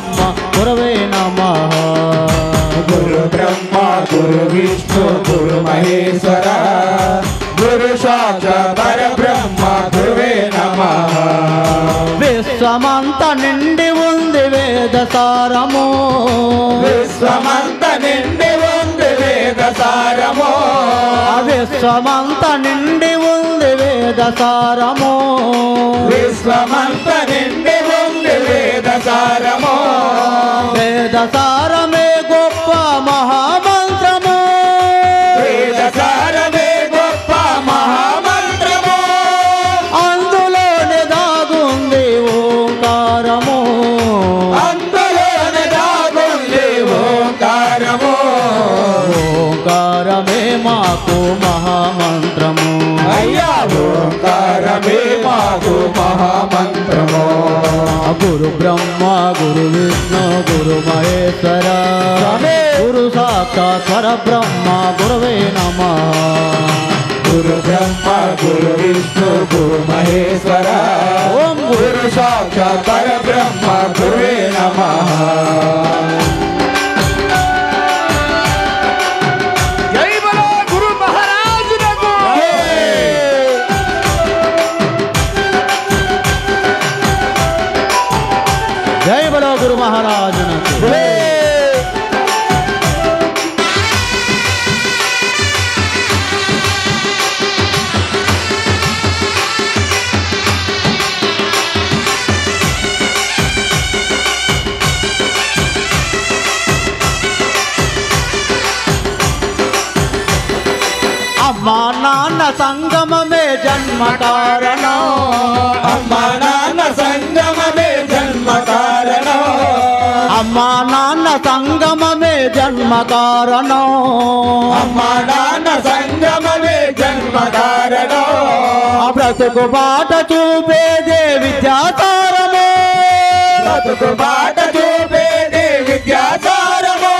ब्रह्म गुरवे नमः। गुरु ब्रह्मा गुरु विष्णु गुरु महेश्वर गुरु साक्षात् परब्रह्म गुरुवे नमः। विश्वमंत निंడి ఉంది వేద సారము, విశ్వమంత నిండి ఉంది వేద సారము, విశ్వమంత నిండి ఉంది వేద సారము, విశ్వమంత నిండి ఉంది వేద సారము, వేద సారమే గొప్ప మహామంత్రము, వేద సారమే గొప్ప మహామంత్రము, అందులోనే దాగుంది ఓంకారము, అందులోనే దాగుంది ఓంకారము, ఓంకారమే మాకు మహామంత్రము, అయ్యా ఓంకారమే మాకు మహామంత్రము. గురు బ్రహ్మ గురు విష్ణు గురు మహేశ్వర గురు సాక్షాత్ పరబ్రహ్మ గురవే నమః. గురు బ్రహ్మ గురు విష్ణు గురు మహేశ్వర ఓం గురు సాక్షాత్ పరబ్రహ్మ గురువే నమః. జై బలో గురు మహారాజులకు. జై బలో గురు మహారాజునకు. అమ్మా నాన్న సంగమమే జన్మ కారణం, అమ్మా నాన్న సంగమమే జన్మ కారణం, అమ్మా నాన్న సంగమమే జన్మ కారణం, అమ్మా నాన్న సంగమమే జన్మ కారణం, బ్రతుకు బాట చూపేదే విద్యాసారము, బ్రతుకు బాట చూపేదే విద్యాసారము,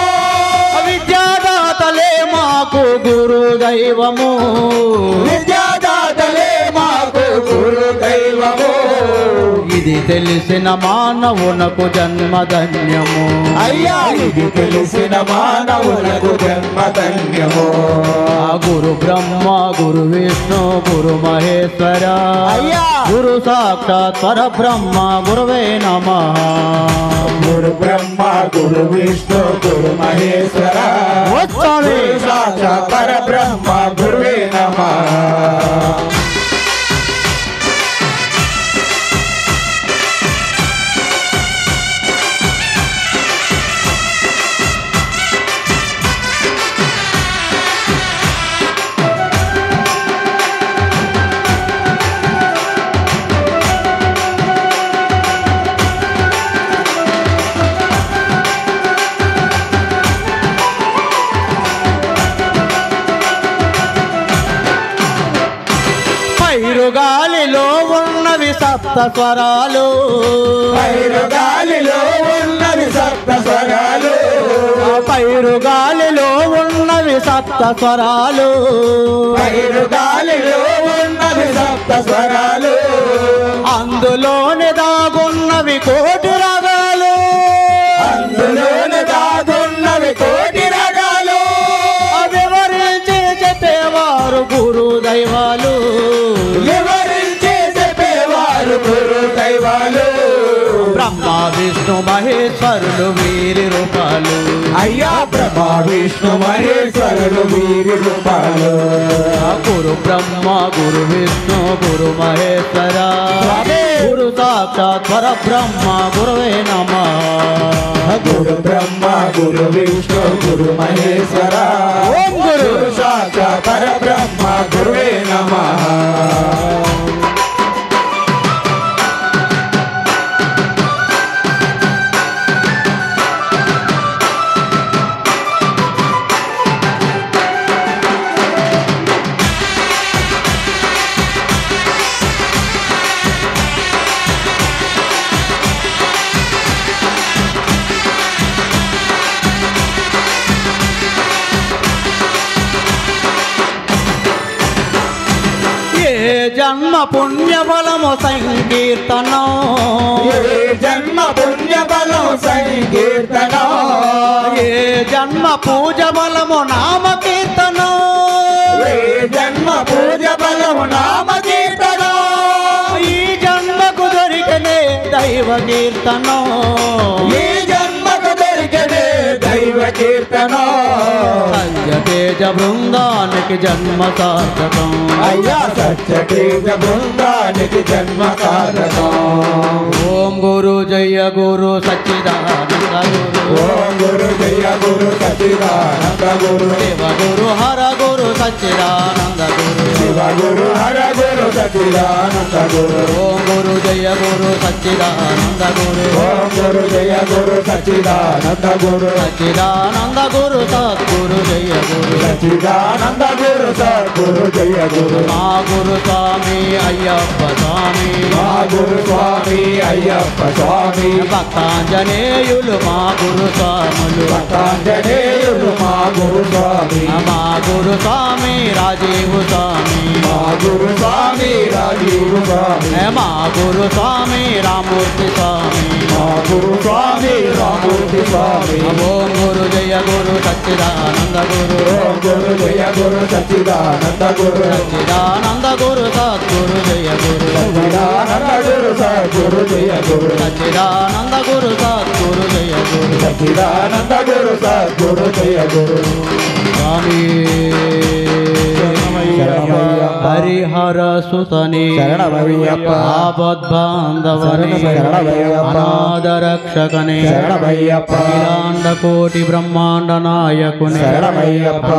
విద్యాదాతలే మాకు గురు దైవము, విద్యాదాతలే మాకు గురు దైవము, ఇది తెలిసిన మానవునకు జన్మధన్యము, అయ్యా ఇది తెలిసిన మానవులకు జన్మధన్యము. గురు బ్రహ్మ గురు విష్ణు గురు మహేశ్వర అయ్యా గురు సాక్షాత్ పరబ్రహ్మ గురవే నమః. గురు బ్రహ్మ గురు విష్ణు గురు మహేశ్వర వచ్చామి. గురు సాక్షాత్ పరబ్రహ్మ గురువే నమః. పైరుగాలిలో ఉన్నవి సప్త స్వరాలు, పైరుగాలిలో ఉన్నవి సప్త స్వరాలు, పైరుగాలిలో ఉన్నవి సప్త స్వరాలు, పైరుగాలిలో ఉన్నవి సప్త స్వరాలు, అందులోనే దాగున్నవి కోటి రాగాలు, అందులోనే దాగున్నవి కోటి రకాలు, వివరించి చెప్పేవారు గురు దైవాలు, వివరించి చెప్పేవారు గురు దైవాలు, బ్రహ్మ విష్ణు మహేశ్వరులు వీరి రూపాలు, అయ్యా బ్రహ్మ విష్ణు మహేశ్వరులు వీరి రూపాలు, గురు బ్రహ్మ గురు విష్ణు గురు మహేశ్వర గురు సాక్షాత్ పరబ్రహ్మ గురవే నమః. గురు బ్రహ్మ గురు విష్ణు గురు మహేశ్వర ఓం గురు. గురు సాక్షాత్ పరబ్రహ్మ గురువే నమః. జన్మ పుణ్య బలము సంకీర్తనం, జన్మ పుణ్య బలం సంకీర్తనం, కీర్తన ఏ జన్మ పూజ బలము నామ కీర్తన ఏ జన్మ పూజ బలము నామ కీర్తన ఈ జన్మకు దొరికనే దైవ కీర్తన ఈ జన్మకు దొరికనే దైవ కీర్తన సత్య తేజ బృందానికి జన్మ సార్థకం అయ్యా సత్య తేజ బృందానికి జన్మ సాధకం ఓం గురు జయ గురు సచ్చిదానంద గురు ఓం గురు జయ గురు సచిదానంద గురు శివ గురు హర గురు సచ్చిదానంద గురు శివ గురు హర గురు సచిదానంద గురు ఓం గురు జయ గురు సచ్చిదానంద గురు ఓం గురు జయ గురు సచిదానంద గురు సచ్చిదానంద గురు సద్గురు జయ గురు సచిదానంద గురు సద్గురు జయ గురు మా గురు స్వామి అయ్యప్ప స్వామి మా గురు స్వామి అయ్యప్ప స్వామి భక్తాంజనేయులు మా గురు స్వాములు భక్తాంజనేయులు మా గురు స్వామి మా గురు స్వామి రాజీవ్ స్వామి మా గురు స్వామి రాజీవ్ స్వామి మా గురు స్వామి రామూర్తి స్వామి మా గురు స్వామి రామూర్తి స్వామి ఓం గురు జయ గురు సచ్చిదానంద గురు ఓం గురు జయ గురు సచిదానంద గురు సచ్చిదానంద గురు సద్గురు జయ గురు సచిదానంద గురు సద్గురు జయ గురు సచ్చిదానంద గురు సద్గురు జయ గురు సచిదానంద గురు సద్గురు జయ గురు స్వామి హరిహర సుతని శరణమయ్యప్ప. ఆపద్బాంధవని శరణమయ్యప్ప. అనాథ రక్షకని శరణమయ్యప్ప. అఖిలాండ కోటి బ్రహ్మాండ నాయకుని శరణమయ్యప్ప.